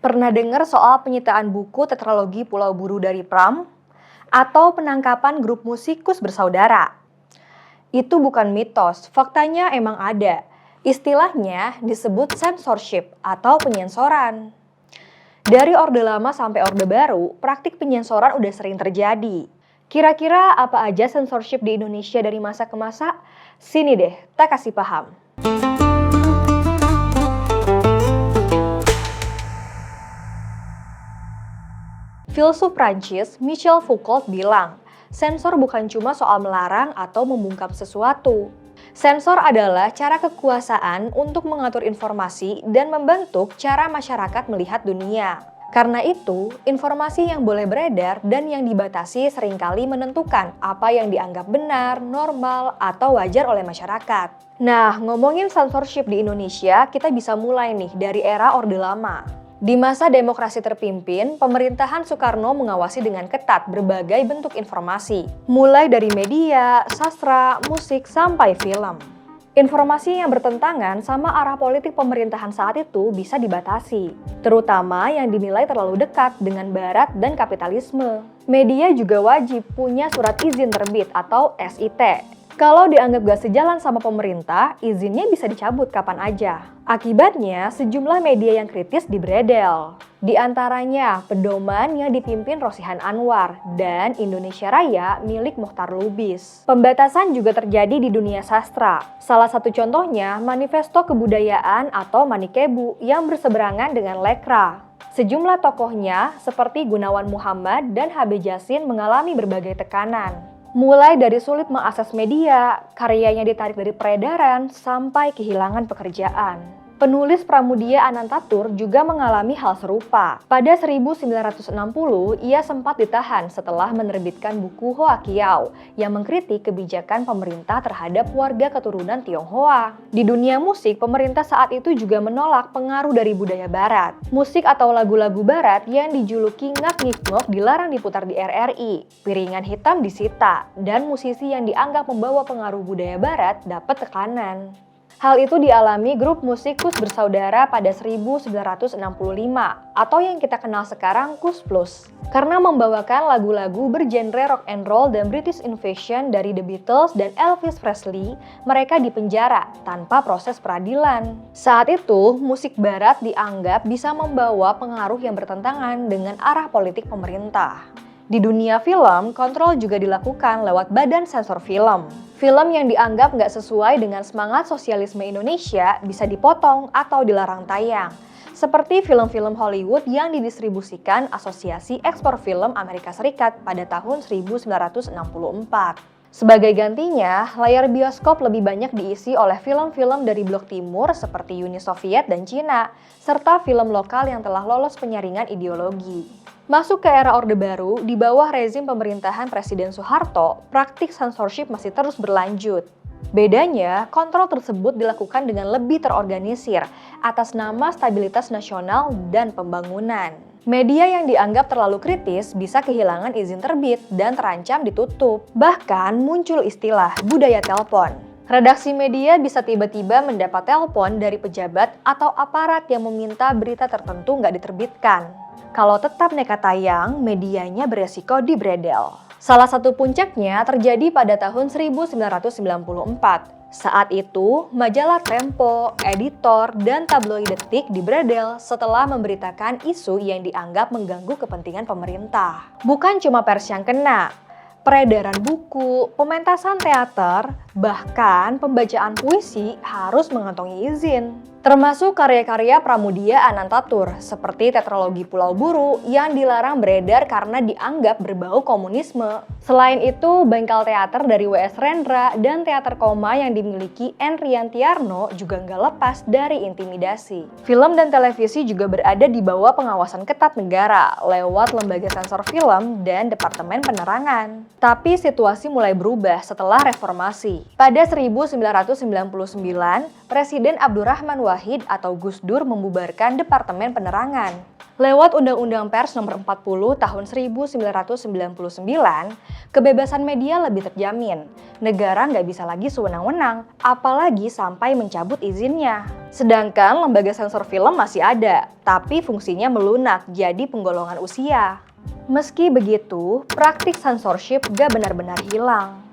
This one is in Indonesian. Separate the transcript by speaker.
Speaker 1: Pernah dengar soal penyitaan buku Tetralogi Pulau Buru dari Pram? Atau penangkapan grup musikus bersaudara? Itu bukan mitos, faktanya emang ada. Istilahnya disebut censorship atau penyensoran. Dari Orde Lama sampai Orde Baru, praktik penyensoran udah sering terjadi. Kira-kira apa aja censorship di Indonesia dari masa ke masa? Sini deh, tak kasih paham. Filsuf Prancis Michel Foucault bilang, sensor bukan cuma soal melarang atau membungkam sesuatu. Sensor adalah cara kekuasaan untuk mengatur informasi dan membentuk cara masyarakat melihat dunia. Karena itu, informasi yang boleh beredar dan yang dibatasi seringkali menentukan apa yang dianggap benar, normal, atau wajar oleh masyarakat. Nah, ngomongin censorship di Indonesia, kita bisa mulai nih dari era Orde Lama. Di masa demokrasi terpimpin, pemerintahan Soekarno mengawasi dengan ketat berbagai bentuk informasi, mulai dari media, sastra, musik, sampai film. Informasi yang bertentangan sama arah politik pemerintahan saat itu bisa dibatasi, terutama yang dinilai terlalu dekat dengan Barat dan kapitalisme. Media juga wajib punya surat izin terbit atau SIT. Kalau dianggap gak sejalan sama pemerintah, izinnya bisa dicabut kapan aja. Akibatnya, sejumlah media yang kritis dibredel. Di antaranya, Pedoman yang dipimpin Rosihan Anwar dan Indonesia Raya milik Mochtar Lubis. Pembatasan juga terjadi di dunia sastra. Salah satu contohnya, Manifesto Kebudayaan atau Manikebu yang berseberangan dengan Lekra. Sejumlah tokohnya seperti Gunawan Muhammad dan HB Jassin mengalami berbagai tekanan. Mulai dari sulit mengakses media, karyanya ditarik dari peredaran, sampai kehilangan pekerjaan. Penulis Pramudia Anantatur juga mengalami hal serupa. Pada 1960, ia sempat ditahan setelah menerbitkan buku Hoa Kiau yang mengkritik kebijakan pemerintah terhadap warga keturunan Tionghoa. Di dunia musik, pemerintah saat itu juga menolak pengaruh dari budaya barat. Musik atau lagu-lagu barat yang dijuluki ngak-ngik-ngok dilarang diputar di RRI. Piringan hitam disita, dan musisi yang dianggap membawa pengaruh budaya barat dapat tekanan. Hal itu dialami grup musikus bersaudara pada 1965 atau yang kita kenal sekarang Koes Plus. Karena membawakan lagu-lagu bergenre rock and roll dan British Invasion dari The Beatles dan Elvis Presley, mereka dipenjara tanpa proses peradilan. Saat itu, musik barat dianggap bisa membawa pengaruh yang bertentangan dengan arah politik pemerintah. Di dunia film, kontrol juga dilakukan lewat Badan Sensor Film. Film yang dianggap nggak sesuai dengan semangat sosialisme Indonesia bisa dipotong atau dilarang tayang. Seperti film-film Hollywood yang didistribusikan Asosiasi Ekspor Film Amerika Serikat pada tahun 1964. Sebagai gantinya, layar bioskop lebih banyak diisi oleh film-film dari blok timur seperti Uni Soviet dan Cina, serta film lokal yang telah lolos penyaringan ideologi. Masuk ke era Orde Baru, di bawah rezim pemerintahan Presiden Soeharto, praktik censorship masih terus berlanjut. Bedanya, kontrol tersebut dilakukan dengan lebih terorganisir atas nama stabilitas nasional dan pembangunan. Media yang dianggap terlalu kritis bisa kehilangan izin terbit dan terancam ditutup. Bahkan muncul istilah budaya telepon. Redaksi media bisa tiba-tiba mendapat telepon dari pejabat atau aparat yang meminta berita tertentu nggak diterbitkan. Kalau tetap nekat tayang, medianya beresiko dibredel. Salah satu puncaknya terjadi pada tahun 1994. Saat itu, majalah Tempo, Editor, dan tabloid Detik dibredel setelah memberitakan isu yang dianggap mengganggu kepentingan pemerintah. Bukan cuma pers yang kena, peredaran buku, pementasan teater, bahkan pembacaan puisi harus mengantongi izin. Termasuk karya-karya Pramudia Anantatur seperti Tetralogi Pulau Buru yang dilarang beredar karena dianggap berbau komunisme. Selain itu, bengkel teater dari W.S. Rendra dan teater koma yang dimiliki N. Riantiarno juga nggak lepas dari intimidasi. Film dan televisi juga berada di bawah pengawasan ketat negara lewat lembaga sensor film dan Departemen Penerangan. Tapi situasi mulai berubah setelah reformasi. Pada 1999, Presiden Abdurrahman Wahid atau Gus Dur membubarkan Departemen Penerangan. Lewat Undang-Undang Pers Nomor 40 Tahun 1999, kebebasan media lebih terjamin. Negara nggak bisa lagi sewenang-wenang, apalagi sampai mencabut izinnya. Sedangkan lembaga sensor film masih ada, tapi fungsinya melunak jadi penggolongan usia. Meski begitu, praktik sensorship gak benar-benar hilang.